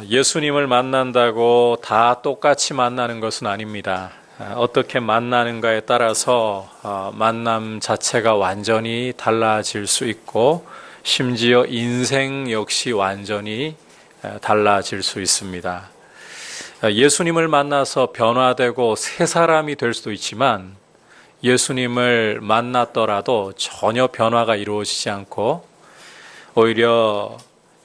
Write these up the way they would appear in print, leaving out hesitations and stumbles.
예수님을 만난다고 다 똑같이 만나는 것은 아닙니다. 어떻게 만나는가에 따라서 만남 자체가 완전히 달라질 수 있고 심지어 인생 역시 완전히 달라질 수 있습니다. 예수님을 만나서 변화되고 새 사람이 될 수도 있지만 예수님을 만났더라도 전혀 변화가 이루어지지 않고 오히려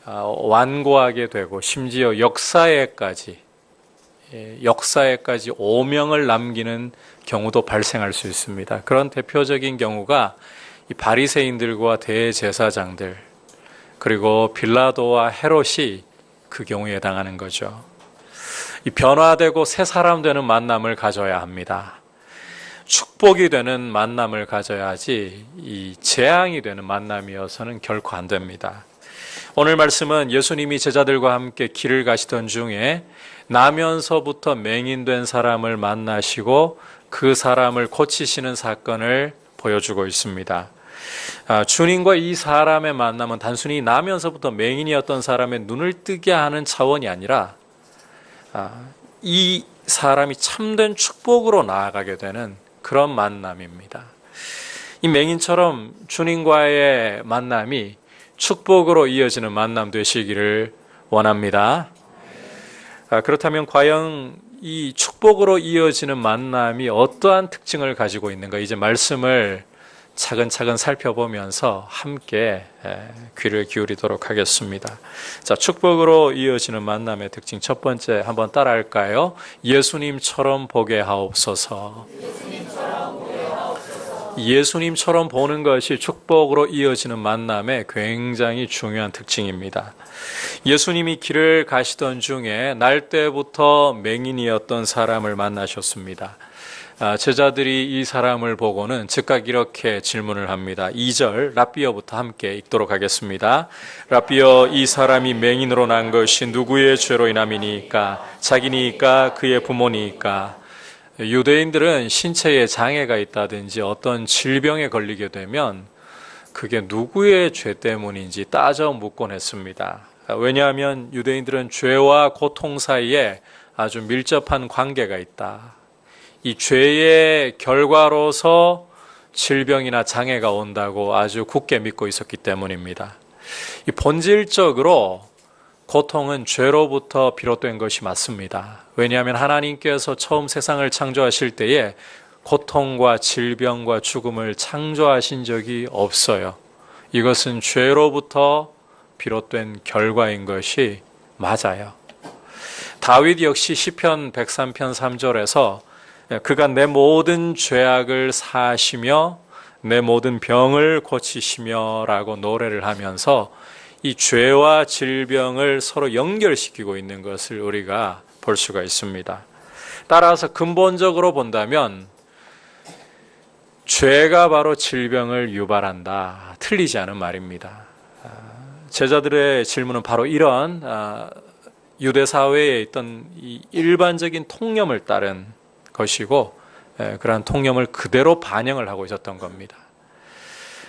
완고하게 되고 심지어 역사에까지 오명을 남기는 경우도 발생할 수 있습니다. 그런 대표적인 경우가 이 바리새인들과 대제사장들 그리고 빌라도와 헤롯이 그 경우에 해당하는 거죠. 이 변화되고 새 사람 되는 만남을 가져야 합니다. 축복이 되는 만남을 가져야 하지 이 재앙이 되는 만남이어서는 결코 안 됩니다. 오늘 말씀은 예수님이 제자들과 함께 길을 가시던 중에 나면서부터 맹인된 사람을 만나시고 그 사람을 고치시는 사건을 보여주고 있습니다. 주님과 이 사람의 만남은 단순히 나면서부터 맹인이었던 사람의 눈을 뜨게 하는 차원이 아니라 이 사람이 참된 축복으로 나아가게 되는 그런 만남입니다. 이 맹인처럼 주님과의 만남이 축복으로 이어지는 만남 되시기를 원합니다. 그렇다면 과연 이 축복으로 이어지는 만남이 어떠한 특징을 가지고 있는가? 이제 말씀을 차근차근 살펴보면서 함께 귀를 기울이도록 하겠습니다. 자, 축복으로 이어지는 만남의 특징 첫 번째 한번 따라할까요? 예수님처럼 보게 하옵소서. 예수님처럼 보는 것이 축복으로 이어지는 만남의 굉장히 중요한 특징입니다. 예수님이 길을 가시던 중에 날 때부터 맹인이었던 사람을 만나셨습니다. 제자들이 이 사람을 보고는 즉각 이렇게 질문을 합니다. 2절 랍비어부터 함께 읽도록 하겠습니다. 랍비어, 이 사람이 맹인으로 난 것이 누구의 죄로 인함이니까? 자기니까 그의 부모니까? 유대인들은 신체에 장애가 있다든지 어떤 질병에 걸리게 되면 그게 누구의 죄 때문인지 따져 묻곤 했습니다. 왜냐하면 유대인들은 죄와 고통 사이에 아주 밀접한 관계가 있다. 이 죄의 결과로서 질병이나 장애가 온다고 아주 굳게 믿고 있었기 때문입니다. 이 본질적으로 고통은 죄로부터 비롯된 것이 맞습니다. 왜냐하면 하나님께서 처음 세상을 창조하실 때에 고통과 질병과 죽음을 창조하신 적이 없어요. 이것은 죄로부터 비롯된 결과인 것이 맞아요. 다윗 역시 시편 103편 3절에서 그가 내 모든 죄악을 사하시며 내 모든 병을 고치시며 라고 노래를 하면서 이 죄와 질병을 서로 연결시키고 있는 것을 우리가 볼 수가 있습니다. 따라서 근본적으로 본다면 죄가 바로 질병을 유발한다. 틀리지 않은 말입니다. 제자들의 질문은 바로 이런 유대 사회에 있던 이 일반적인 통념을 따른 것이고 그러한 통념을 그대로 반영을 하고 있었던 겁니다.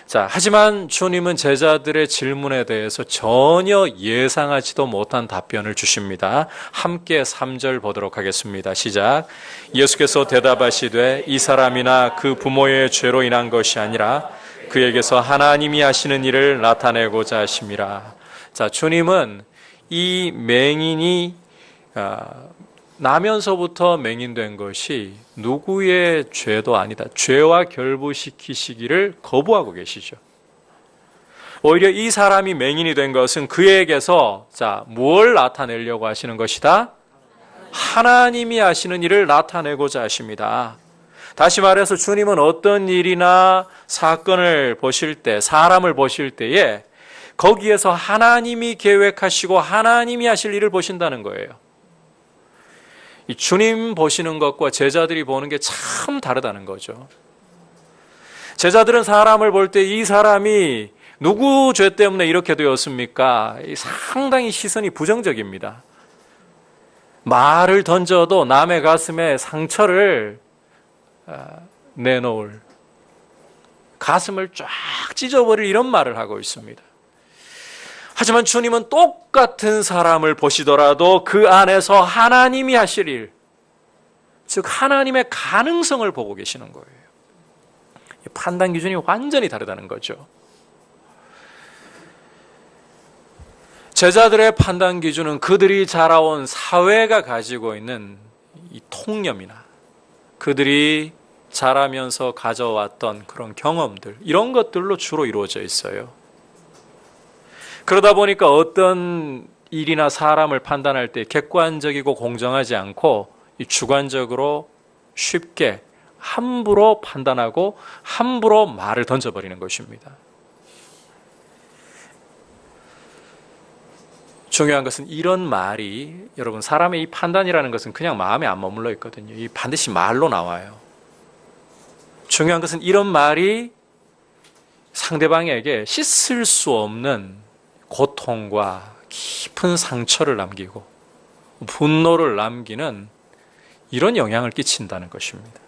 자, 하지만 주님은 제자들의 질문에 대해서 전혀 예상하지도 못한 답변을 주십니다. 함께 3절 보도록 하겠습니다. 시작. 예수께서 대답하시되 이 사람이나 그 부모의 죄로 인한 것이 아니라 그에게서 하나님이 하시는 일을 나타내고자 하심이라. 자, 주님은 이 맹인이 나면서부터 맹인된 것이 누구의 죄도 아니다. 죄와 결부시키시기를 거부하고 계시죠. 오히려 이 사람이 맹인이 된 것은 그에게서 뭘 나타내려고 하시는 것이다? 하나님이 하시는 일을 나타내고자 하십니다. 다시 말해서 주님은 어떤 일이나 사건을 보실 때, 사람을 보실 때에 거기에서 하나님이 계획하시고 하나님이 하실 일을 보신다는 거예요. 이 주님 보시는 것과 제자들이 보는 게 참 다르다는 거죠. 제자들은 사람을 볼 때 이 사람이 누구 죄 때문에 이렇게 되었습니까? 상당히 시선이 부정적입니다. 말을 던져도 남의 가슴에 상처를 내놓을, 가슴을 쫙 찢어버릴 이런 말을 하고 있습니다. 하지만 주님은 똑같은 사람을 보시더라도 그 안에서 하나님이 하실 일, 즉 하나님의 가능성을 보고 계시는 거예요. 판단 기준이 완전히 다르다는 거죠. 제자들의 판단 기준은 그들이 자라온 사회가 가지고 있는 이 통념이나 그들이 자라면서 가져왔던 그런 경험들, 이런 것들로 주로 이루어져 있어요. 그러다 보니까 어떤 일이나 사람을 판단할 때 객관적이고 공정하지 않고 주관적으로 쉽게 함부로 판단하고 함부로 말을 던져버리는 것입니다. 중요한 것은 이런 말이, 여러분, 사람의 이 판단이라는 것은 그냥 마음에 안 머물러 있거든요. 이 반드시 말로 나와요. 중요한 것은 이런 말이 상대방에게 씻을 수 없는 고통과 깊은 상처를 남기고 분노를 남기는 이런 영향을 끼친다는 것입니다.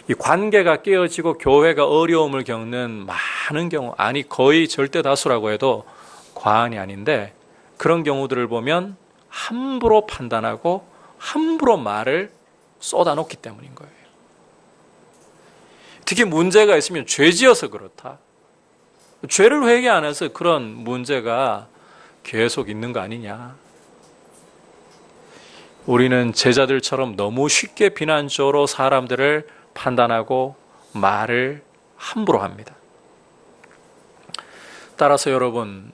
이 관계가 깨어지고 교회가 어려움을 겪는 많은 경우, 아니 거의 절대 다수라고 해도 과언이 아닌데, 그런 경우들을 보면 함부로 판단하고 함부로 말을 쏟아놓기 때문인 거예요. 특히 문제가 있으면 죄지어서 그렇다. 죄를 회개 안 해서 그런 문제가 계속 있는 거 아니냐. 우리는 제자들처럼 너무 쉽게 비난적으로 사람들을 판단하고 말을 함부로 합니다. 따라서 여러분,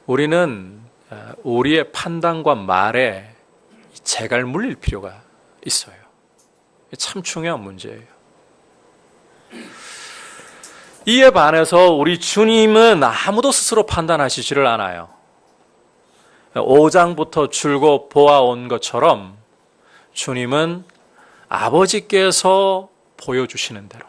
우리는 우리의 판단과 말에 재갈 물릴 필요가 있어요. 참 중요한 문제예요. 이에 반해서 우리 주님은 아무도 스스로 판단하시지를 않아요. 5장부터 줄곧 보아온 것처럼 주님은 아버지께서 보여주시는 대로,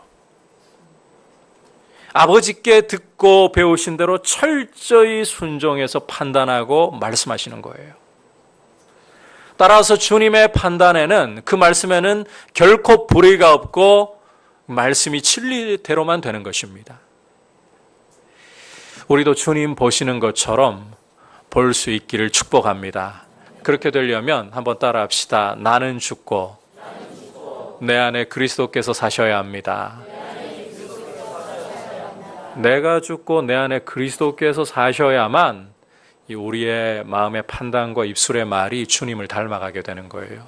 아버지께 듣고 배우신 대로 철저히 순종해서 판단하고 말씀하시는 거예요. 따라서 주님의 판단에는, 그 말씀에는 결코 불의가 없고 말씀이 진리대로만 되는 것입니다. 우리도 주님 보시는 것처럼 볼 수 있기를 축복합니다. 그렇게 되려면 한번 따라 합시다. 나는 죽고 내 안에 그리스도께서 사셔야 합니다. 내가 죽고 내 안에 그리스도께서 사셔야만 우리의 마음의 판단과 입술의 말이 주님을 닮아가게 되는 거예요.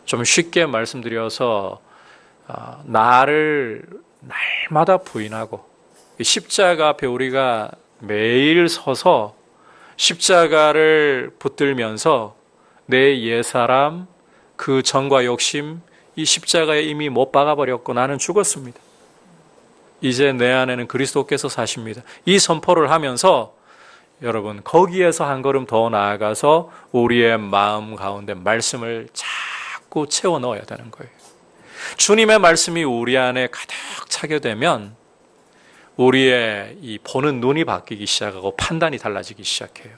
좀 쉽게 말씀드려서 나를 날마다 부인하고 십자가 앞에 우리가 매일 서서 십자가를 붙들면서 내 옛사람, 그 정과 욕심, 이 십자가에 이미 못 박아버렸고 나는 죽었습니다. 이제 내 안에는 그리스도께서 사십니다. 이 선포를 하면서 여러분, 거기에서 한 걸음 더 나아가서 우리의 마음 가운데 말씀을 자꾸 채워 넣어야 되는 거예요. 주님의 말씀이 우리 안에 가득 차게 되면 우리의 이 보는 눈이 바뀌기 시작하고 판단이 달라지기 시작해요.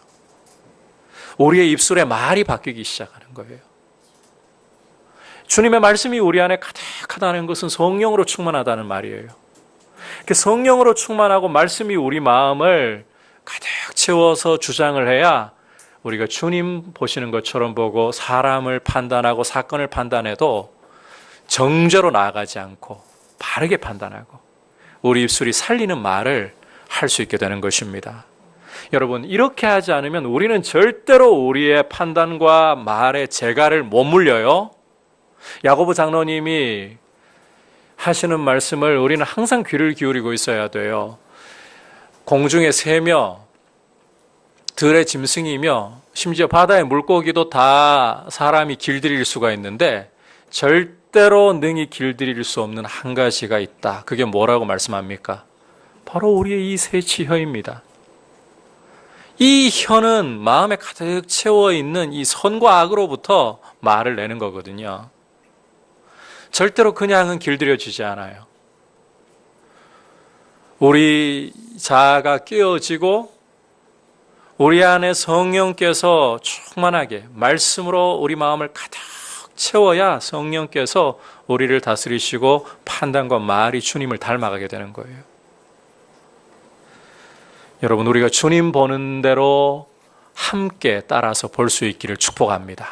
우리의 입술의 말이 바뀌기 시작하는 거예요. 주님의 말씀이 우리 안에 가득하다는 것은 성령으로 충만하다는 말이에요. 성령으로 충만하고 말씀이 우리 마음을 가득 채워서 주장을 해야 우리가 주님 보시는 것처럼 보고 사람을 판단하고 사건을 판단해도 정죄로 나아가지 않고 바르게 판단하고 우리 입술이 살리는 말을 할 수 있게 되는 것입니다. 여러분, 이렇게 하지 않으면 우리는 절대로 우리의 판단과 말의 재갈을 못 물려요. 야고보 장로님이 하시는 말씀을 우리는 항상 귀를 기울이고 있어야 돼요. 공중의 새며 들의 짐승이며 심지어 바다의 물고기도 다 사람이 길들일 수가 있는데 절대로 능히 길들일 수 없는 한 가지가 있다. 그게 뭐라고 말씀합니까? 바로 우리의 이 새치혀입니다. 이 혀는 마음에 가득 채워 있는 이 선과 악으로부터 말을 내는 거거든요. 절대로 그냥은 길들여지지 않아요. 우리 자아가 깨어지고 우리 안에 성령께서 충만하게 말씀으로 우리 마음을 가득 채워야 성령께서 우리를 다스리시고 판단과 말이 주님을 닮아가게 되는 거예요. 여러분, 우리가 주님 보는 대로 함께 따라서 볼 수 있기를 축복합니다.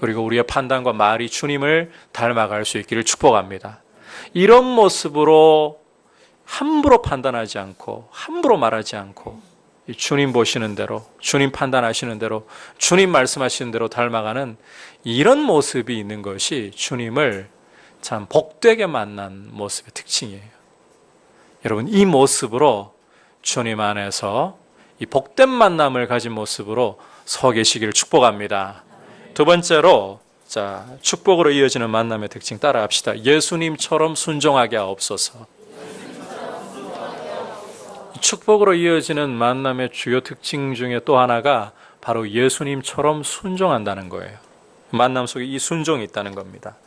그리고 우리의 판단과 말이 주님을 닮아갈 수 있기를 축복합니다. 이런 모습으로 함부로 판단하지 않고 함부로 말하지 않고 주님 보시는 대로, 주님 판단하시는 대로, 주님 말씀하시는 대로 닮아가는 이런 모습이 있는 것이 주님을 참 복되게 만난 모습의 특징이에요. 여러분, 이 모습으로 주님 안에서 이 복된 만남을 가진 모습으로 서 계시기를 축복합니다. 두 번째로, 자, 축복으로 이어지는 만남의 특징 따라합시다. 예수님처럼 순종하게 하옵소서. 축복으로 이어지는 만남의 주요 특징 중에 또 하나가 바로 예수님처럼 순종한다는 거예요. 만남 속에 이 순종이 있다는 겁니다.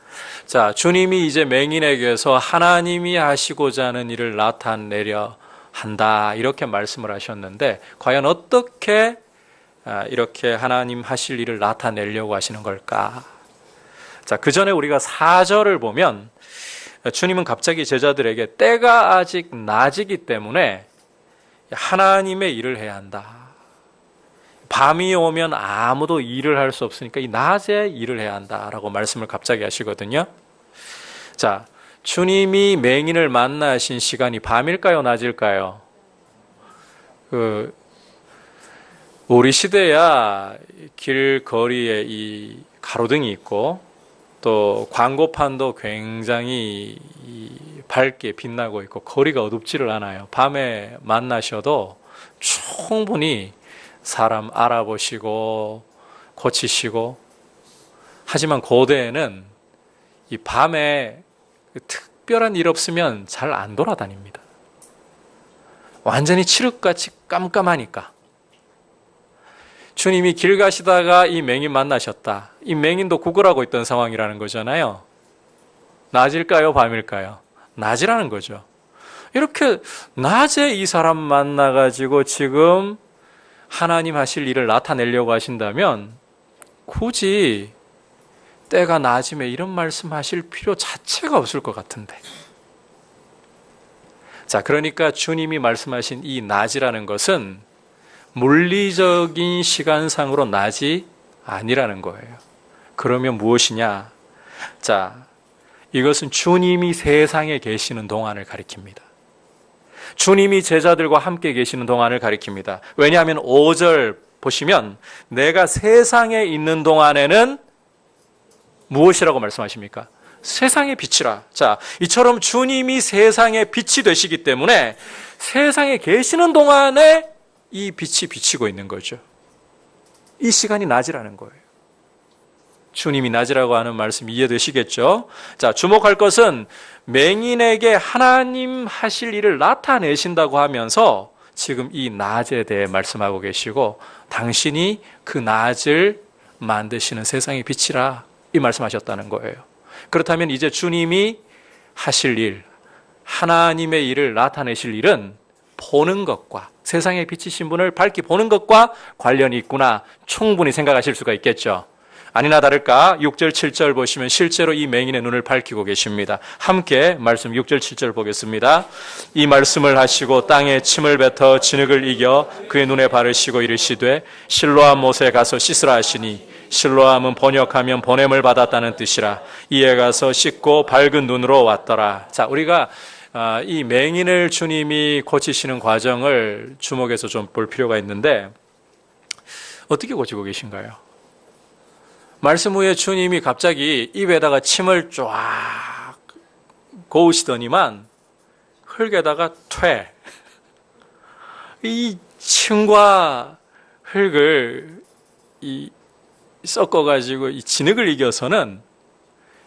자, 주님이 이제 맹인에게서 하나님이 하시고자 하는 일을 나타내려 한다, 이렇게 말씀을 하셨는데, 과연 어떻게 이렇게 하나님 하실 일을 나타내려고 하시는 걸까? 자, 그 전에 우리가 4절을 보면 주님은 갑자기 제자들에게 때가 아직 낮이기 때문에 하나님의 일을 해야 한다. 밤이 오면 아무도 일을 할 수 없으니까 이 낮에 일을 해야 한다라고 말씀을 갑자기 하시거든요. 자, 주님이 맹인을 만나신 시간이 밤일까요, 낮일까요? 우리 시대야 길거리에 이 가로등이 있고 또 광고판도 굉장히 밝게 빛나고 있고 거리가 어둡지를 않아요. 밤에 만나셔도 충분히 사람 알아보시고 고치시고, 하지만 고대에는 이 밤에 특별한 일 없으면 잘 안 돌아다닙니다. 완전히 칠흑같이 깜깜하니까. 주님이 길 가시다가 이 맹인 만나셨다. 이 맹인도 구걸하고 있던 상황이라는 거잖아요. 낮일까요, 밤일까요? 낮이라는 거죠. 이렇게 낮에 이 사람 만나가지고 지금 하나님 하실 일을 나타내려고 하신다면 굳이 때가 낮음에 이런 말씀하실 필요 자체가 없을 것 같은데. 자, 그러니까 주님이 말씀하신 이 낮이라는 것은 물리적인 시간상으로 낮이 아니라는 거예요. 그러면 무엇이냐? 자, 이것은 주님이 세상에 계시는 동안을 가리킵니다. 주님이 제자들과 함께 계시는 동안을 가리킵니다. 왜냐하면 5절 보시면 내가 세상에 있는 동안에는 무엇이라고 말씀하십니까? 세상의 빛이라. 자, 이처럼 주님이 세상의 빛이 되시기 때문에 세상에 계시는 동안에 이 빛이 비치고 있는 거죠. 이 시간이 낮이라는 거예요. 주님이 낮이라고 하는 말씀 이해되시겠죠? 자, 주목할 것은 맹인에게 하나님 하실 일을 나타내신다고 하면서 지금 이 낮에 대해 말씀하고 계시고, 당신이 그 낮을 만드시는 세상의 빛이라, 이 말씀하셨다는 거예요. 그렇다면 이제 주님이 하실 일, 하나님의 일을 나타내실 일은 보는 것과, 세상의 빛이신 분을 밝히 보는 것과 관련이 있구나, 충분히 생각하실 수가 있겠죠. 아니나 다를까 6절 7절 보시면 실제로 이 맹인의 눈을 밝히고 계십니다. 함께 말씀 6절 7절 보겠습니다. 이 말씀을 하시고 땅에 침을 뱉어 진흙을 이겨 그의 눈에 바르시고 이르시되 실로암 못에 가서 씻으라 하시니, 실로암은 번역하면 보냄을 받았다는 뜻이라. 이에 가서 씻고 밝은 눈으로 왔더라. 자, 우리가 이 맹인을 주님이 고치시는 과정을 주목해서 좀 볼 필요가 있는데, 어떻게 고치고 계신가요? 말씀 후에 주님이 갑자기 입에다가 침을 쫙 고으시더니만 흙에다가 퇴. 이 침과 흙을 섞어가지고 이 진흙을 이겨서는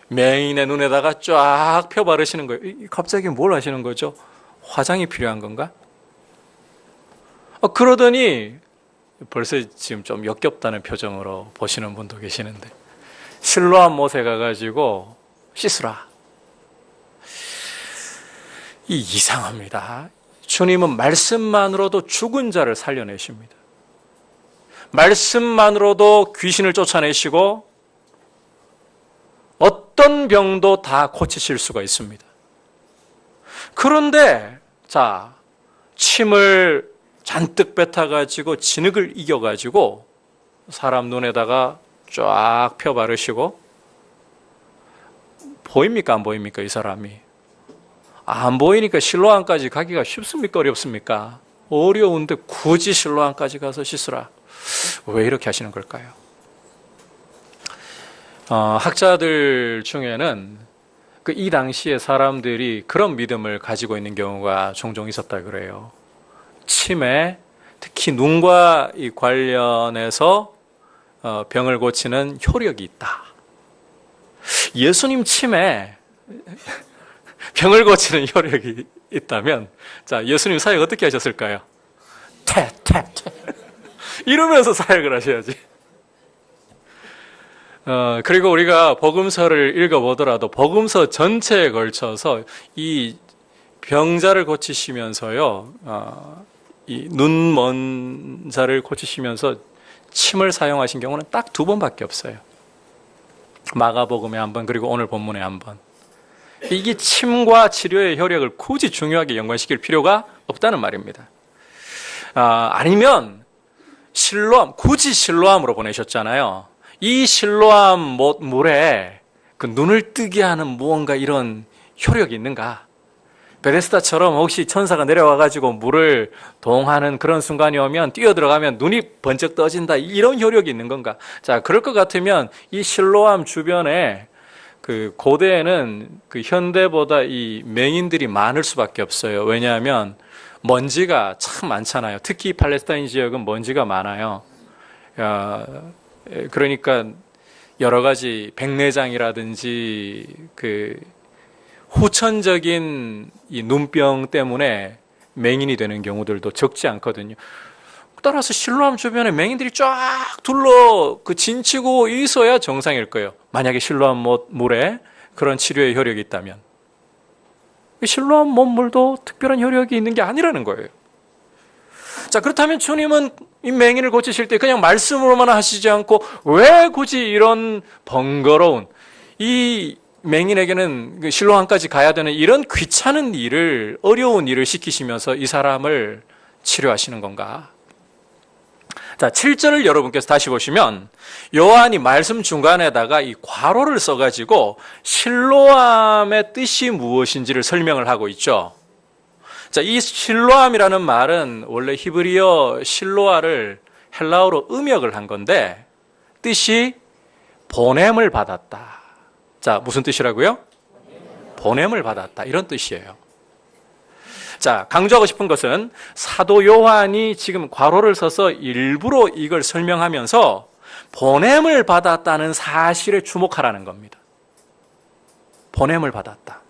맹인의 눈에다가 쫙 펴 바르시는 거예요. 갑자기 뭘 하시는 거죠? 화장이 필요한 건가? 그러더니 벌써 지금 좀 역겹다는 표정으로 보시는 분도 계시는데, 실로암 못에 가가지고 씻으라. 이상합니다. 주님은 말씀만으로도 죽은 자를 살려내십니다. 말씀만으로도 귀신을 쫓아내시고 어떤 병도 다 고치실 수가 있습니다. 그런데 자, 침을 잔뜩 뱉어가지고 진흙을 이겨가지고 사람 눈에다가 쫙 펴 바르시고, 보입니까 안 보입니까 이 사람이? 안 보이니까 실로암까지 가기가 쉽습니까 어렵습니까? 어려운데 굳이 실로암까지 가서 씻으라. 왜 이렇게 하시는 걸까요? 학자들 중에는 이 당시에 사람들이 그런 믿음을 가지고 있는 경우가 종종 있었다 그래요. 침에 특히 눈과 관련해서 병을 고치는 효력이 있다. 예수님 침에 병을 고치는 효력이 있다면, 자, 예수님 사역 어떻게 하셨을까요? 퇴 이러면서 사역을 하셔야지. 그리고 우리가 복음서를 읽어보더라도 복음서 전체에 걸쳐서 이 병자를 고치시면서요, 이 눈먼 자를 고치시면서 침을 사용하신 경우는 딱 2번밖에 없어요. 마가복음에 1번, 그리고 오늘 본문에 1번. 이게 침과 치료의 효력을 굳이 중요하게 연관시킬 필요가 없다는 말입니다. 아니면 실로암, 굳이 실로암으로 보내셨잖아요. 이 실로암 물에 그 눈을 뜨게 하는 무언가 이런 효력이 있는가? 베데스다처럼 혹시 천사가 내려와가지고 물을 동하는 그런 순간이 오면 뛰어들어가면 눈이 번쩍 떠진다, 이런 효력이 있는 건가? 자, 그럴 것 같으면 이 실로암 주변에 그 고대에는 그 현대보다 이 맹인들이 많을 수밖에 없어요. 왜냐하면 먼지가 참 많잖아요. 특히 팔레스타인 지역은 먼지가 많아요. 그러니까 여러 가지 백내장이라든지 그 후천적인 이 눈병 때문에 맹인이 되는 경우들도 적지 않거든요. 따라서 실로암 주변에 맹인들이 쫙 둘러 그 진치고 있어야 정상일 거예요. 만약에 실로암 물에 그런 치료의 효력이 있다면. 실로암 물도 특별한 효력이 있는 게 아니라는 거예요. 자, 그렇다면 주님은 이 맹인을 고치실 때 그냥 말씀으로만 하시지 않고 왜 굳이 이런 번거로운, 이 맹인에게는 실로암까지 가야 되는 이런 귀찮은 일을, 어려운 일을 시키시면서 이 사람을 치료하시는 건가? 자, 7절을 여러분께서 다시 보시면 요한이 말씀 중간에다가 이 괄호를 써가지고 실로암의 뜻이 무엇인지를 설명을 하고 있죠. 자, 이 실로암이라는 말은 원래 히브리어 실로아를 헬라어로 음역을 한 건데 뜻이 보냄을 받았다. 자, 무슨 뜻이라고요? 보냄을 받았다, 이런 뜻이에요. 자, 강조하고 싶은 것은 사도 요한이 지금 괄호를 써서 일부러 이걸 설명하면서 보냄을 받았다는 사실에 주목하라는 겁니다. 보냄을 받았다.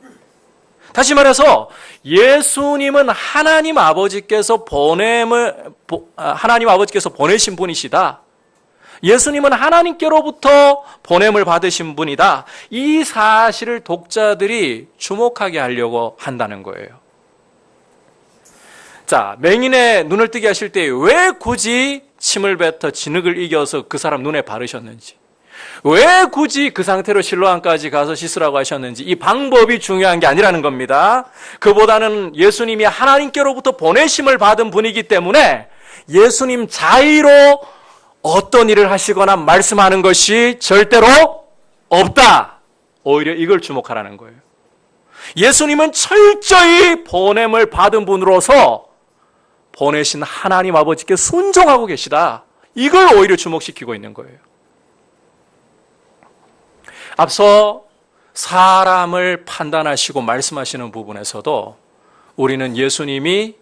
다시 말해서 예수님은 하나님 아버지께서 보내신 분이시다. 예수님은 하나님께로부터 보냄을 받으신 분이다. 이 사실을 독자들이 주목하게 하려고 한다는 거예요. 자, 맹인의 눈을 뜨게 하실 때 왜 굳이 침을 뱉어 진흙을 이겨서 그 사람 눈에 바르셨는지, 왜 굳이 그 상태로 실로암까지 가서 씻으라고 하셨는지, 이 방법이 중요한 게 아니라는 겁니다. 그보다는 예수님이 하나님께로부터 보내심을 받은 분이기 때문에 예수님 자의로 어떤 일을 하시거나 말씀하는 것이 절대로 없다. 오히려 이걸 주목하라는 거예요. 예수님은 철저히 보냄을 받은 분으로서 보내신 하나님 아버지께 순종하고 계시다. 이걸 오히려 주목시키고 있는 거예요. 앞서 사람을 판단하시고 말씀하시는 부분에서도 우리는 예수님이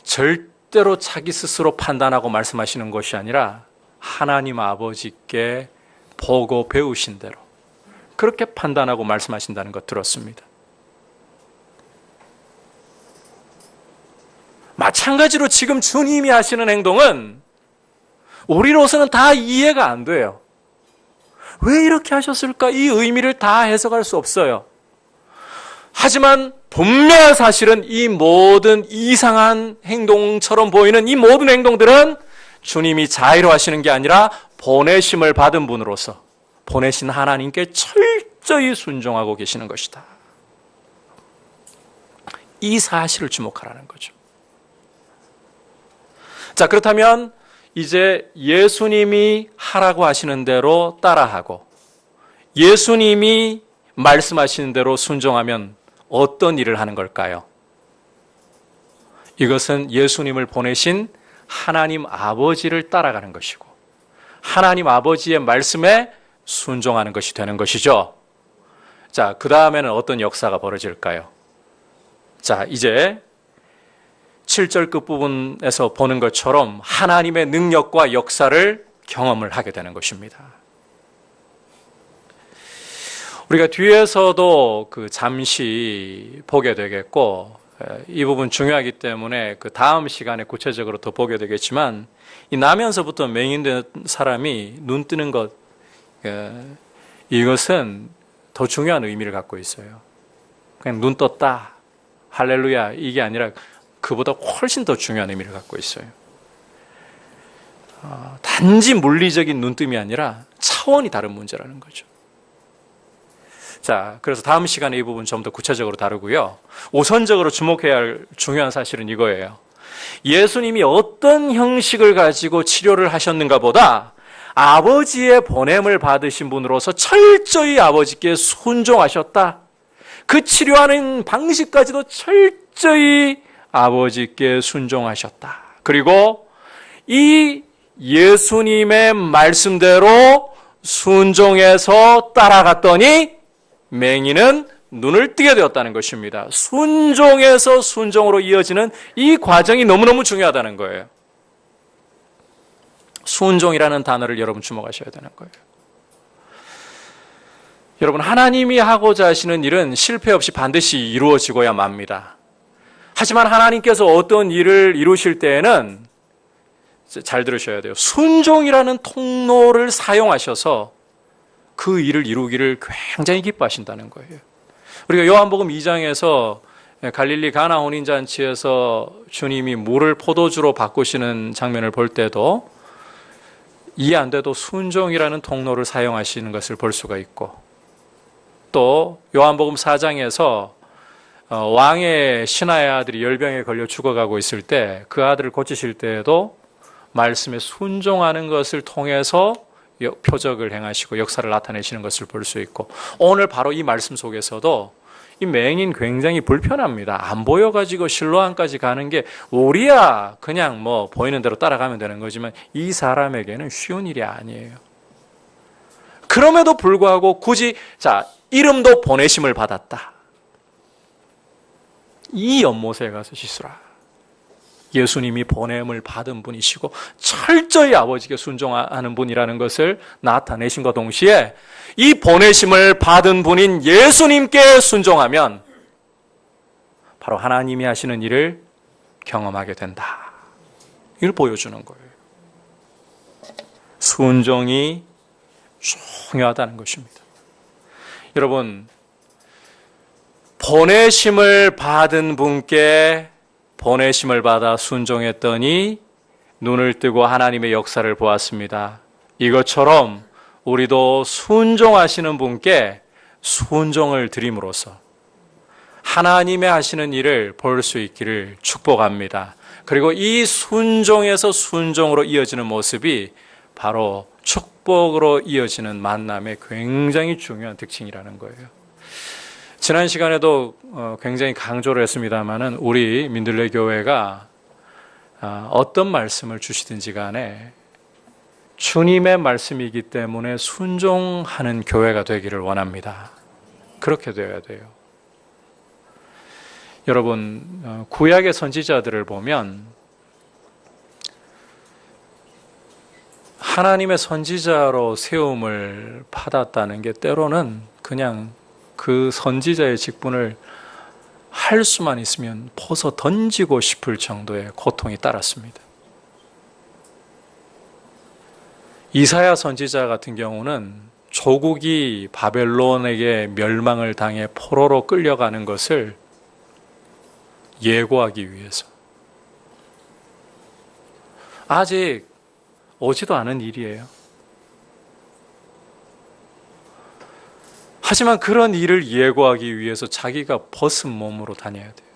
절대로 자기 스스로 판단하고 말씀하시는 것이 아니라 하나님 아버지께 보고 배우신 대로 그렇게 판단하고 말씀하신다는 것 들었습니다. 마찬가지로 지금 주님이 하시는 행동은 우리로서는 다 이해가 안 돼요. 왜 이렇게 하셨을까? 이 의미를 다 해석할 수 없어요. 하지만 분명한 사실은 이 모든 이상한 행동처럼 보이는 이 모든 행동들은 주님이 자의로 하시는 게 아니라 보내심을 받은 분으로서 보내신 하나님께 철저히 순종하고 계시는 것이다. 이 사실을 주목하라는 거죠. 자, 그렇다면 이제 예수님이 하라고 하시는 대로 따라하고 예수님이 말씀하시는 대로 순종하면 어떤 일을 하는 걸까요? 이것은 예수님을 보내신 하나님 아버지를 따라가는 것이고 하나님 아버지의 말씀에 순종하는 것이 되는 것이죠. 자, 그 다음에는 어떤 역사가 벌어질까요? 자, 이제 7절 끝부분에서 보는 것처럼 하나님의 능력과 역사를 경험을 하게 되는 것입니다. 우리가 뒤에서도 잠시 보게 되겠고 이 부분 중요하기 때문에 그 다음 시간에 구체적으로 더 보게 되겠지만 이 나면서부터 맹인된 사람이 눈 뜨는 것 이것은 더 중요한 의미를 갖고 있어요. 그냥 눈 떴다 할렐루야 이게 아니라 그보다 훨씬 더 중요한 의미를 갖고 있어요. 단지 물리적인 눈뜸이 아니라 차원이 다른 문제라는 거죠. 자, 그래서 다음 시간에 이 부분 좀 더 구체적으로 다루고요. 우선적으로 주목해야 할 중요한 사실은 이거예요. 예수님이 어떤 형식을 가지고 치료를 하셨는가 보다 아버지의 보냄을 받으신 분으로서 철저히 아버지께 순종하셨다. 그 치료하는 방식까지도 철저히 아버지께 순종하셨다. 그리고 이 예수님의 말씀대로 순종해서 따라갔더니 맹인은 눈을 뜨게 되었다는 것입니다. 순종에서 순종으로 이어지는 이 과정이 너무너무 중요하다는 거예요. 순종이라는 단어를 여러분 주목하셔야 되는 거예요. 여러분, 하나님이 하고자 하시는 일은 실패 없이 반드시 이루어지고야 맙니다. 하지만 하나님께서 어떤 일을 이루실 때에는 잘 들으셔야 돼요. 순종이라는 통로를 사용하셔서 그 일을 이루기를 굉장히 기뻐하신다는 거예요. 우리가 요한복음 2장에서 갈릴리 가나 혼인잔치에서 주님이 물을 포도주로 바꾸시는 장면을 볼 때도 이해 안 돼도 순종이라는 통로를 사용하시는 것을 볼 수가 있고 또 요한복음 4장에서 왕의 신하의 아들이 열병에 걸려 죽어가고 있을 때 그 아들을 고치실 때에도 말씀에 순종하는 것을 통해서 표적을 행하시고 역사를 나타내시는 것을 볼 수 있고 오늘 바로 이 말씀 속에서도 이 맹인 굉장히 불편합니다. 안 보여가지고 실로암까지 가는 게 우리야 그냥 뭐 보이는 대로 따라가면 되는 거지만 이 사람에게는 쉬운 일이 아니에요. 그럼에도 불구하고 굳이 이름도 보내심을 받았다. 이 연못에 가서 씻으라. 예수님이 보냄을 받은 분이시고 철저히 아버지께 순종하는 분이라는 것을 나타내신과 동시에 이 보내심을 받은 분인 예수님께 순종하면 바로 하나님이 하시는 일을 경험하게 된다. 이걸 보여주는 거예요. 순종이 중요하다는 것입니다. 여러분, 보내심을 받은 분께 보내심을 받아 순종했더니 눈을 뜨고 하나님의 역사를 보았습니다. 이것처럼 우리도 순종하시는 분께 순종을 드림으로써 하나님의 하시는 일을 볼 수 있기를 축복합니다. 그리고 이 순종에서 순종으로 이어지는 모습이 바로 축복으로 이어지는 만남의 굉장히 중요한 특징이라는 거예요. 지난 시간에도 굉장히 강조를 했습니다마는 우리 민들레 교회가 어떤 말씀을 주시든지 간에 주님의 말씀이기 때문에 순종하는 교회가 되기를 원합니다. 그렇게 되어야 돼요. 여러분, 구약의 선지자들을 보면 하나님의 선지자로 세움을 받았다는 게 때로는 그냥 그 선지자의 직분을 할 수만 있으면 벗어 던지고 싶을 정도의 고통이 따랐습니다. 이사야 선지자 같은 경우는 조국이 바벨론에게 멸망을 당해 포로로 끌려가는 것을 예고하기 위해서 아직 오지도 않은 일이에요. 하지만 그런 일을 예고하기 위해서 자기가 벗은 몸으로 다녀야 돼요.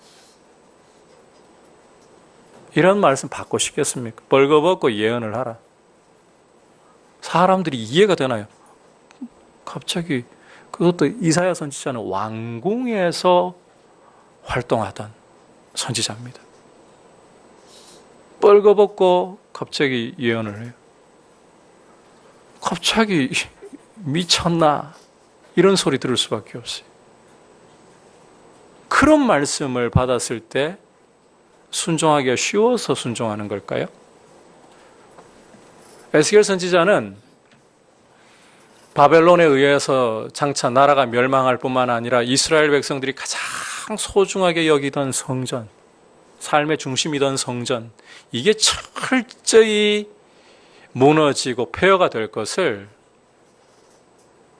이런 말씀 받고 싶겠습니까? 벌거벗고 예언을 하라. 사람들이 이해가 되나요? 갑자기 그것도 이사야 선지자는 왕궁에서 활동하던 선지자입니다. 벌거벗고 갑자기 예언을 해요. 갑자기 미쳤나? 이런 소리 들을 수밖에 없어요. 그런 말씀을 받았을 때 순종하기가 쉬워서 순종하는 걸까요? 에스겔 선지자는 바벨론에 의해서 장차 나라가 멸망할 뿐만 아니라 이스라엘 백성들이 가장 소중하게 여기던 성전, 삶의 중심이던 성전, 이게 철저히 무너지고 폐허가 될 것을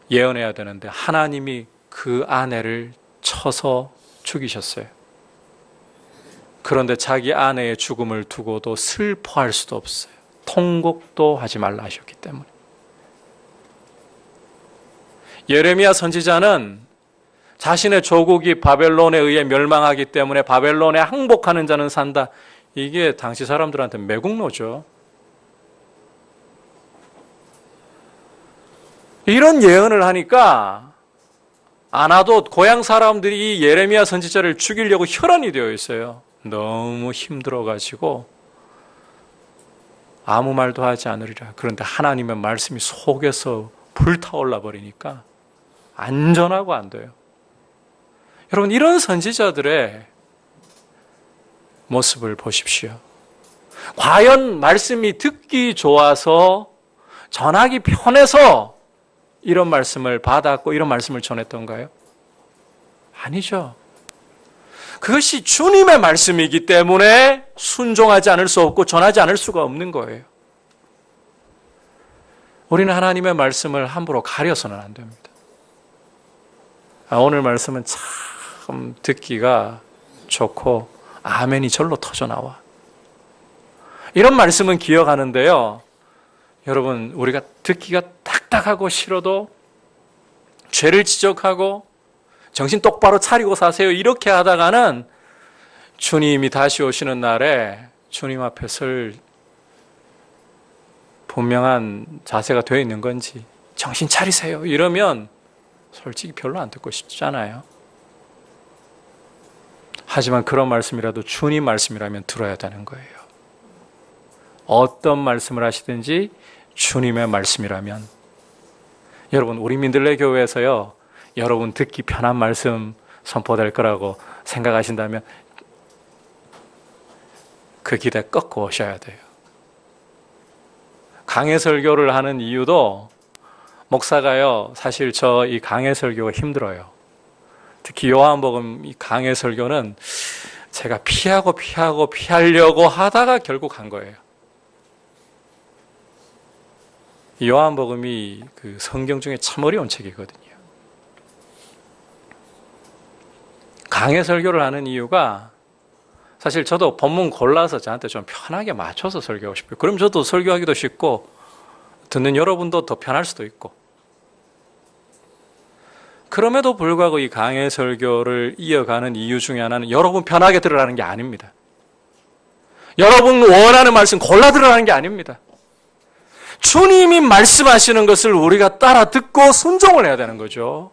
예언해야 되는데 하나님이 그 아내를 쳐서 죽이셨어요. 그런데 자기 아내의 죽음을 두고도 슬퍼할 수도 없어요. 통곡도 하지 말라 하셨기 때문에. 예레미야 선지자는 자신의 조국이 바벨론에 의해 멸망하기 때문에 바벨론에 항복하는 자는 산다. 이게 당시 사람들한테 매국노죠. 이런 예언을 하니까 아나돗 고향 사람들이 이 예레미야 선지자를 죽이려고 혈안이 되어 있어요. 너무 힘들어가지고 아무 말도 하지 않으리라. 그런데 하나님의 말씀이 속에서 불타올라 버리니까 안전하고 안 돼요. 여러분, 이런 선지자들의 모습을 보십시오. 과연 말씀이 듣기 좋아서 전하기 편해서 이런 말씀을 받았고 이런 말씀을 전했던가요? 아니죠. 그것이 주님의 말씀이기 때문에 순종하지 않을 수 없고 전하지 않을 수가 없는 거예요. 우리는 하나님의 말씀을 함부로 가려서는 안 됩니다. 오늘 말씀은 참 듣기가 좋고 아멘이 절로 터져 나와. 이런 말씀은 기억하는데요. 여러분, 우리가 듣기가 딱딱하고 싫어도 죄를 지적하고 정신 똑바로 차리고 사세요 이렇게 하다가는 주님이 다시 오시는 날에 주님 앞에 설 분명한 자세가 되어 있는 건지 정신 차리세요 이러면 솔직히 별로 안 듣고 싶잖아요. 하지만 그런 말씀이라도 주님 말씀이라면 들어야 되는 거예요. 어떤 말씀을 하시든지 주님의 말씀이라면. 여러분, 우리 민들레 교회에서요, 여러분 듣기 편한 말씀 선포될 거라고 생각하신다면 그 기대 꺾고 오셔야 돼요. 강해 설교를 하는 이유도 목사가요, 사실 저 이 강해 설교가 힘들어요. 특히 요한복음 이 강해 설교는 제가 피하려고 하다가 결국 한 거예요. 요한복음이 그 성경 중에 참 어려운 책이거든요. 강해 설교를 하는 이유가 사실 저도 본문 골라서 저한테 좀 편하게 맞춰서 설교하고 싶어요. 그럼 저도 설교하기도 쉽고 듣는 여러분도 더 편할 수도 있고. 그럼에도 불구하고 이 강해 설교를 이어가는 이유 중에 하나는 여러분 편하게 들으라는 게 아닙니다. 여러분 원하는 말씀 골라 들으라는 게 아닙니다. 주님이 말씀하시는 것을 우리가 따라 듣고 순종을 해야 되는 거죠.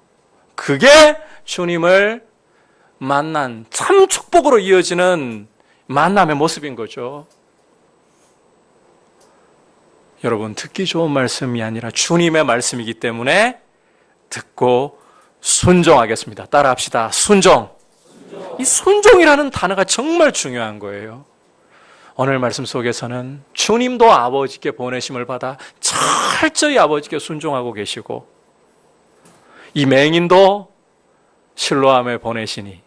그게 주님을 만난 참 축복으로 이어지는 만남의 모습인 거죠. 여러분, 듣기 좋은 말씀이 아니라 주님의 말씀이기 때문에 듣고 순종하겠습니다. 따라합시다. 순종. 이 순종이라는 단어가 정말 중요한 거예요. 오늘 말씀 속에서는 주님도 아버지께 보내심을 받아 철저히 아버지께 순종하고 계시고 이 맹인도 실로암에 보내시니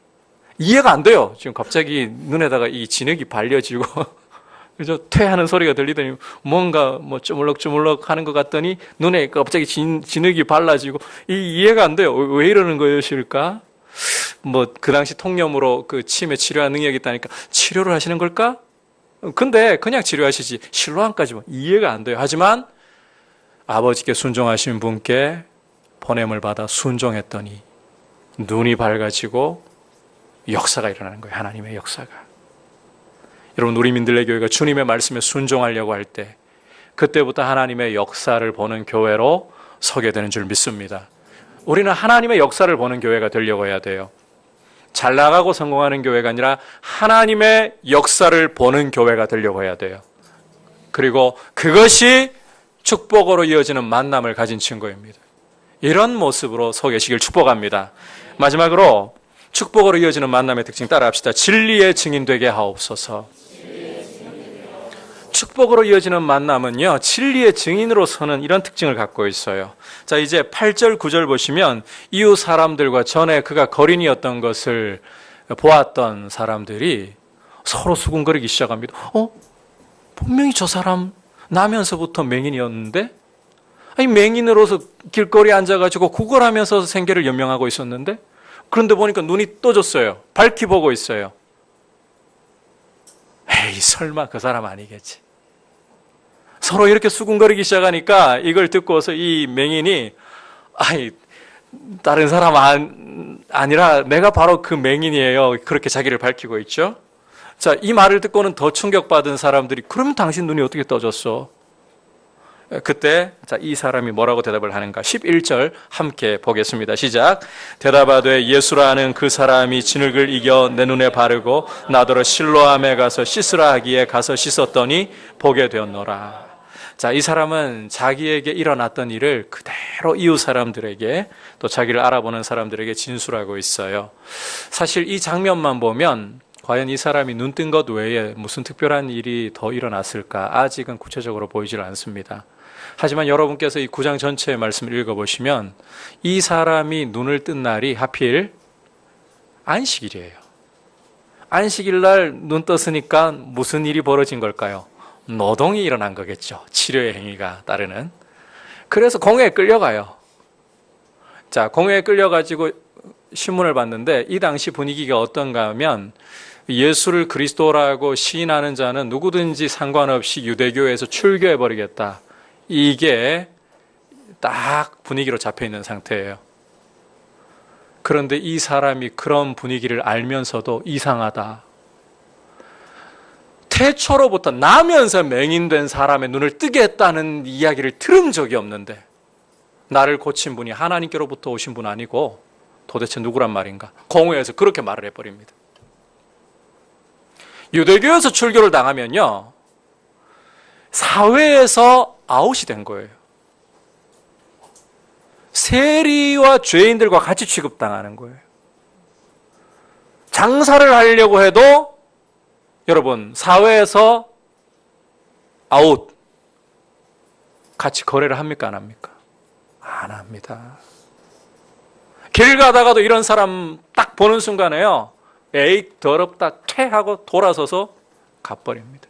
이해가 안 돼요. 지금 갑자기 눈에다가 이 진흙이 발려지고 그래서 퇴하는 소리가 들리더니 뭔가 뭐 쪼물럭쪼물럭 하는 것 같더니 눈에 갑자기 진흙이 발라지고 이해가 안 돼요. 왜 이러는 것일까? 뭐 그 당시 통념으로 그 치매 치료한 능력이 있다니까 치료를 하시는 걸까? 근데 그냥 치료하시지 실로암까지 이해가 안 돼요. 하지만 아버지께 순종하신 분께 보냄을 받아 순종했더니 눈이 밝아지고 역사가 일어나는 거예요. 하나님의 역사가. 여러분, 우리 민들레 교회가 주님의 말씀에 순종하려고 할 때 그때부터 하나님의 역사를 보는 교회로 서게 되는 줄 믿습니다. 우리는 하나님의 역사를 보는 교회가 되려고 해야 돼요. 잘 나가고 성공하는 교회가 아니라 하나님의 역사를 보는 교회가 되려고 해야 돼요. 그리고 그것이 축복으로 이어지는 만남을 가진 친구입니다. 이런 모습으로 서 계시길 축복합니다. 마지막으로 축복으로 이어지는 만남의 특징 따라합시다. 진리의 증인 되게 하옵소서. 축복으로 이어지는 만남은요, 진리의 증인으로 서는 이런 특징을 갖고 있어요. 자, 이제 8절, 9절 보시면 이웃 사람들과 전에 그가 거린이었던 것을 보았던 사람들이 서로 수군거리기 시작합니다. 분명히 저 사람 나면서부터 맹인이었는데? 아니, 맹인으로서 길거리에 앉아가지고 구걸하면서 생계를 연명하고 있었는데? 그런데 보니까 눈이 떠졌어요. 밝히 보고 있어요. 에이, 설마 그 사람 아니겠지. 서로 이렇게 수군거리기 시작하니까 이걸 듣고서 이 맹인이 다른 사람 아니라 내가 바로 그 맹인이에요. 그렇게 자기를 밝히고 있죠. 자, 이 말을 듣고는 더 충격받은 사람들이 그러면 당신 눈이 어떻게 떠졌어? 그때 이 사람이 뭐라고 대답을 하는가? 11절 함께 보겠습니다. 시작. 대답하되 예수라 하는 그 사람이 진흙을 이겨 내 눈에 바르고 나더러 실로암에 가서 씻으라 하기에 가서 씻었더니 보게 되었노라. 자, 이 사람은 자기에게 일어났던 일을 그대로 이웃 사람들에게 또 자기를 알아보는 사람들에게 진술하고 있어요. 사실 이 장면만 보면 과연 이 사람이 눈 뜬 것 외에 무슨 특별한 일이 더 일어났을까? 아직은 구체적으로 보이질 않습니다. 하지만 여러분께서 이 9장 전체의 말씀을 읽어보시면 이 사람이 눈을 뜬 날이 하필 안식일이에요. 안식일 날 눈 떴으니까 무슨 일이 벌어진 걸까요? 노동이 일어난 거겠죠. 치료의 행위가 따르는. 그래서 공회에 끌려가요. 자, 공회에 끌려가지고 신문을 봤는데 이 당시 분위기가 어떤가 하면 예수를 그리스도라고 시인하는 자는 누구든지 상관없이 유대교에서 출교해버리겠다. 이게 딱 분위기로 잡혀있는 상태예요. 그런데 이 사람이 그런 분위기를 알면서도 이상하다. 태초로부터 나면서 맹인된 사람의 눈을 뜨게 했다는 이야기를 들은 적이 없는데 나를 고친 분이 하나님께로부터 오신 분 아니고 도대체 누구란 말인가? 공회에서 그렇게 말을 해버립니다. 유대교에서 출교를 당하면요, 사회에서 아웃이 된 거예요. 세리와 죄인들과 같이 취급당하는 거예요. 장사를 하려고 해도 여러분, 사회에서 아웃, 같이 거래를 합니까? 안 합니까? 안 합니다. 길 가다가도 이런 사람 딱 보는 순간에요, 에이 더럽다 캐 하고 돌아서서 가버립니다.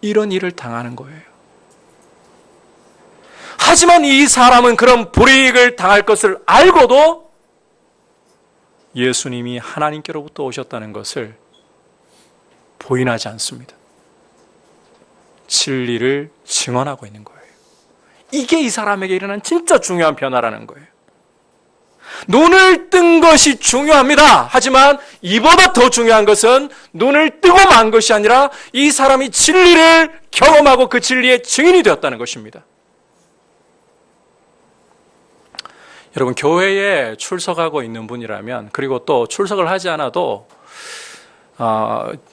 이런 일을 당하는 거예요. 하지만 이 사람은 그런 불이익을 당할 것을 알고도 예수님이 하나님께로부터 오셨다는 것을 부인하지 않습니다. 진리를 증언하고 있는 거예요. 이게 이 사람에게 일어난 진짜 중요한 변화라는 거예요. 눈을 뜬 것이 중요합니다. 하지만 이보다 더 중요한 것은 눈을 뜨고 만 것이 아니라 이 사람이 진리를 경험하고 그 진리의 증인이 되었다는 것입니다. 여러분, 교회에 출석하고 있는 분이라면, 그리고 또 출석을 하지 않아도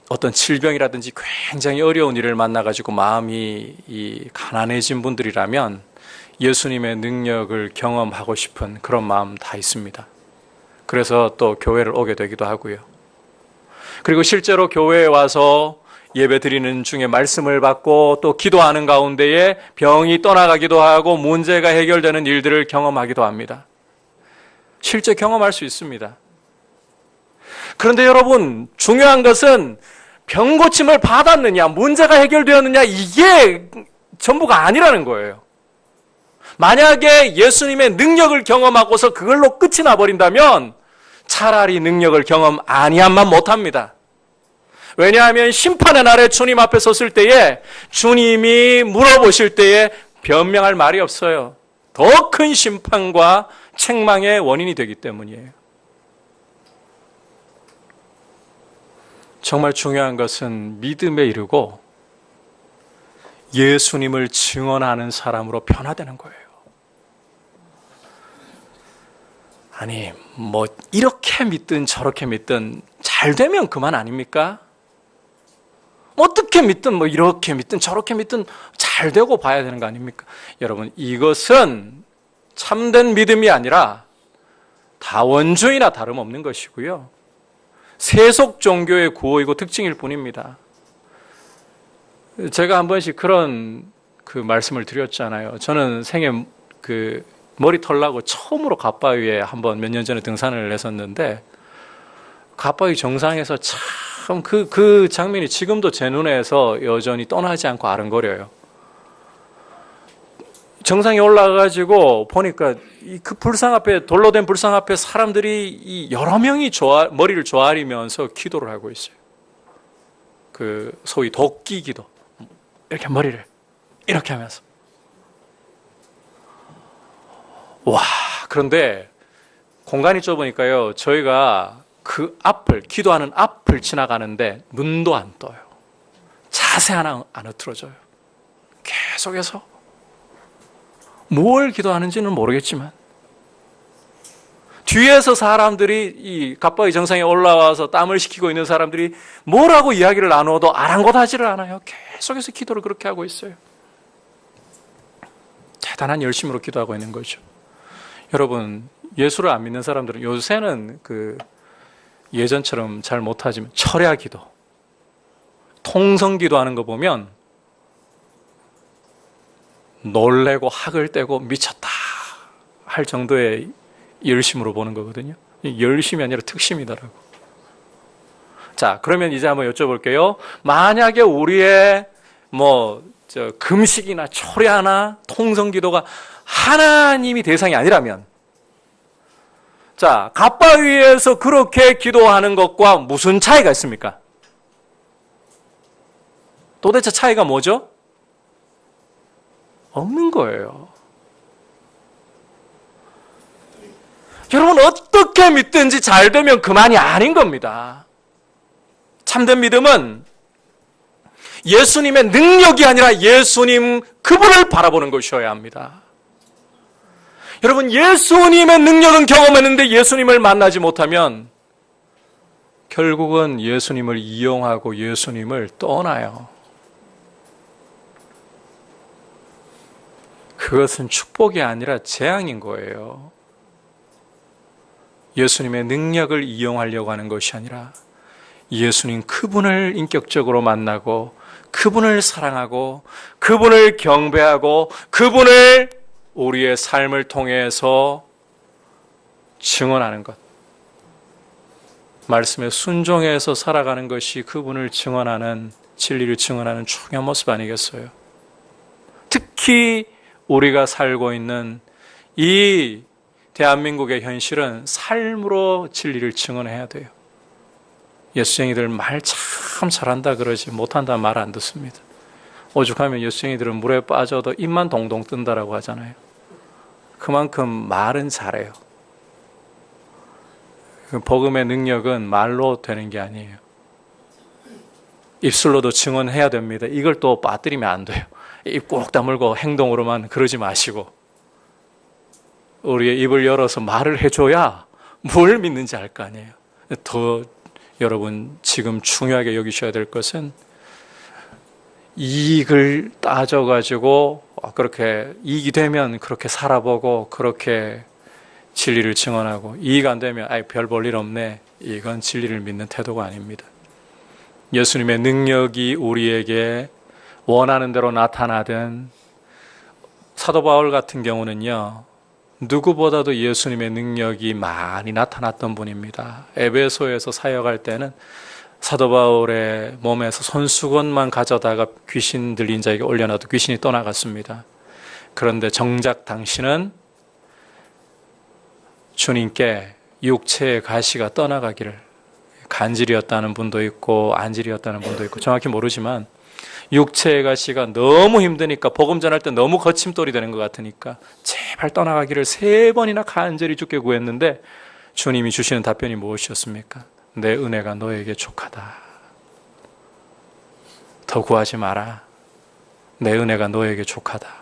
어떤 질병이라든지 굉장히 어려운 일을 만나가지고 마음이 가난해진 분들이라면 예수님의 능력을 경험하고 싶은 그런 마음 다 있습니다. 그래서 또 교회를 오게 되기도 하고요. 그리고 실제로 교회에 와서 예배 드리는 중에 말씀을 받고 또 기도하는 가운데에 병이 떠나가기도 하고 문제가 해결되는 일들을 경험하기도 합니다. 실제 경험할 수 있습니다. 그런데 여러분, 중요한 것은 병 고침을 받았느냐, 문제가 해결되었느냐, 이게 전부가 아니라는 거예요. 만약에 예수님의 능력을 경험하고서 그걸로 끝이 나버린다면 차라리 능력을 경험 아니함만 못합니다. 왜냐하면 심판의 날에 주님 앞에 섰을 때에 주님이 물어보실 때에 변명할 말이 없어요. 더 큰 심판과 책망의 원인이 되기 때문이에요. 정말 중요한 것은 믿음에 이르고 예수님을 증언하는 사람으로 변화되는 거예요. 아니, 뭐 이렇게 믿든 저렇게 믿든 잘 되면 그만 아닙니까? 어떻게 믿든 뭐 이렇게 믿든 저렇게 믿든 잘 되고 봐야 되는 거 아닙니까? 여러분, 이것은 참된 믿음이 아니라 다원주의나 다름없는 것이고요, 세속 종교의 구호이고 특징일 뿐입니다. 제가 한 번씩 그런 말씀을 드렸잖아요. 저는 생애 머리 털라고 처음으로 갓바위에 한번 몇 년 전에 등산을 했었는데, 갓바위 정상에서 참 그 장면이 지금도 제 눈에서 여전히 떠나지 않고 아른거려요. 정상에 올라가가지고 보니까 그 불상 앞에, 돌로 된 불상 앞에 사람들이 여러 명이 머리를 조아리면서 기도를 하고 있어요. 소위 도끼 기도. 이렇게 머리를 이렇게 하면서. 와, 그런데 공간이 좁으니까요, 저희가 그 앞을, 기도하는 앞을 지나가는데 눈도 안 떠요. 자세 하나 안 흐트러져요. 계속해서 뭘 기도하는지는 모르겠지만 뒤에서 사람들이 이 갓바위 정상에 올라와서 땀을 식히고 있는 사람들이 뭐라고 이야기를 나누어도 아랑곳하지를 않아요. 계속해서 기도를 그렇게 하고 있어요. 대단한 열심으로 기도하고 있는 거죠. 여러분, 예수를 안 믿는 사람들은 요새는 예전처럼 잘 못하지만 철야 기도, 통성 기도하는 거 보면 놀래고 학을 떼고 미쳤다 할 정도의 열심으로 보는 거거든요. 열심이 아니라 특심이더라고. 자, 그러면 이제 한번 여쭤볼게요. 만약에 우리의 금식이나 철야나 통성 기도가 하나님이 대상이 아니라면, 자, 갓바위에서 그렇게 기도하는 것과 무슨 차이가 있습니까? 도대체 차이가 뭐죠? 없는 거예요. 여러분, 어떻게 믿든지 잘 되면 그만이 아닌 겁니다. 참된 믿음은 예수님의 능력이 아니라 예수님 그분을 바라보는 것이어야 합니다. 여러분, 예수님의 능력은 경험했는데 예수님을 만나지 못하면 결국은 예수님을 이용하고 예수님을 떠나요. 그것은 축복이 아니라 재앙인 거예요. 예수님의 능력을 이용하려고 하는 것이 아니라 예수님 그분을 인격적으로 만나고 그분을 사랑하고 그분을 경배하고 그분을 우리의 삶을 통해서 증언하는 것, 말씀에 순종해서 살아가는 것이 그분을 증언하는, 진리를 증언하는 중요한 모습 아니겠어요? 특히 우리가 살고 있는 이 대한민국의 현실은 삶으로 진리를 증언해야 돼요. 예수쟁이들 말 참 잘한다 그러지 못한다 말 안 듣습니다. 오죽하면 예수쟁이들은 물에 빠져도 입만 동동 뜬다라고 하잖아요. 그만큼 말은 잘해요. 복음의 능력은 말로 되는 게 아니에요. 입술로도 증언해야 됩니다. 이걸 또 빠뜨리면 안 돼요. 입 꼭 다물고 행동으로만 그러지 마시고 우리의 입을 열어서 말을 해줘야 뭘 믿는지 알 거 아니에요. 더 여러분 지금 중요하게 여기셔야 될 것은 이익을 따져가지고 그렇게 이익이 되면 그렇게 살아보고 그렇게 진리를 증언하고 이익 안 되면 별 볼 일 없네, 이건 진리를 믿는 태도가 아닙니다. 예수님의 능력이 우리에게 원하는 대로 나타나든, 사도 바울 같은 경우는요, 누구보다도 예수님의 능력이 많이 나타났던 분입니다. 에베소에서 사역할 때는 사도 바울의 몸에서 손수건만 가져다가 귀신 들린 자에게 올려놔도 귀신이 떠나갔습니다. 그런데 정작 당신은 주님께 육체의 가시가 떠나가기를, 간질이었다는 분도 있고 안질이었다는 분도 있고 정확히 모르지만 육체의 가시가 너무 힘드니까, 복음 전할 때 너무 거침돌이 되는 것 같으니까 제발 떠나가기를 3번이나 간절히 주께 구했는데 주님이 주시는 답변이 무엇이었습니까? 내 은혜가 너에게 족하다. 더 구하지 마라. 내 은혜가 너에게 족하다.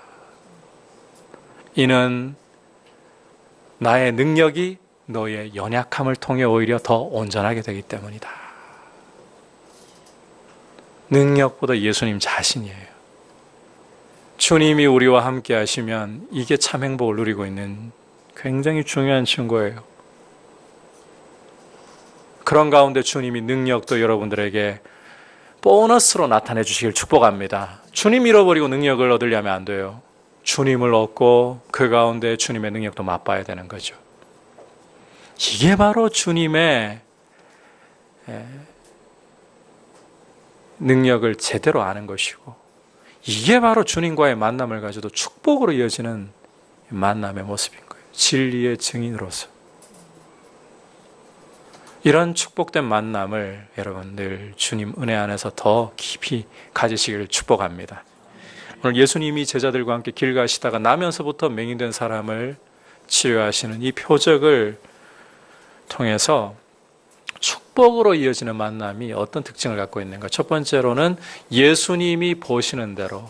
이는 나의 능력이 너의 연약함을 통해 오히려 더 온전하게 되기 때문이다. 능력보다 예수님 자신이에요. 주님이 우리와 함께 하시면 이게 참 행복을 누리고 있는 굉장히 중요한 증거예요. 그런 가운데 주님이 능력도 여러분들에게 보너스로 나타내 주시길 축복합니다. 주님 잃어버리고 능력을 얻으려면 안 돼요. 주님을 얻고 그 가운데 주님의 능력도 맛봐야 되는 거죠. 이게 바로 주님의 능력을 제대로 아는 것이고, 이게 바로 주님과의 만남을 가져도 축복으로 이어지는 만남의 모습인 거예요. 진리의 증인으로서. 이런 축복된 만남을 여러분 늘 주님 은혜 안에서 더 깊이 가지시기를 축복합니다. 오늘 예수님이 제자들과 함께 길 가시다가 나면서부터 맹인된 사람을 치료하시는 이 표적을 통해서 축복으로 이어지는 만남이 어떤 특징을 갖고 있는가? 첫 번째로는 예수님이 보시는 대로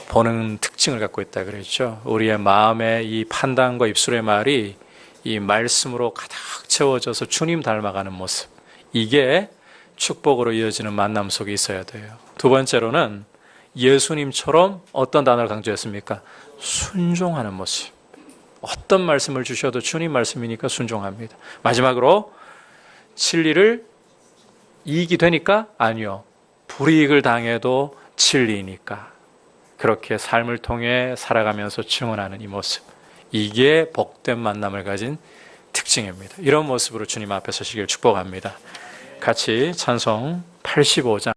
보는 특징을 갖고 있다 그랬죠. 우리의 마음의 이 판단과 입술의 말이 이 말씀으로 가득 채워져서 주님 닮아가는 모습, 이게 축복으로 이어지는 만남 속에 있어야 돼요. 두 번째로는 예수님처럼 어떤 단어를 강조했습니까? 순종하는 모습. 어떤 말씀을 주셔도 주님 말씀이니까 순종합니다. 마지막으로 진리를 이익이 되니까? 아니요. 불이익을 당해도 진리니까. 그렇게 삶을 통해 살아가면서 증언하는 이 모습, 이게 복된 만남을 가진 특징입니다. 이런 모습으로 주님 앞에 서시길 축복합니다. 같이 찬송 85장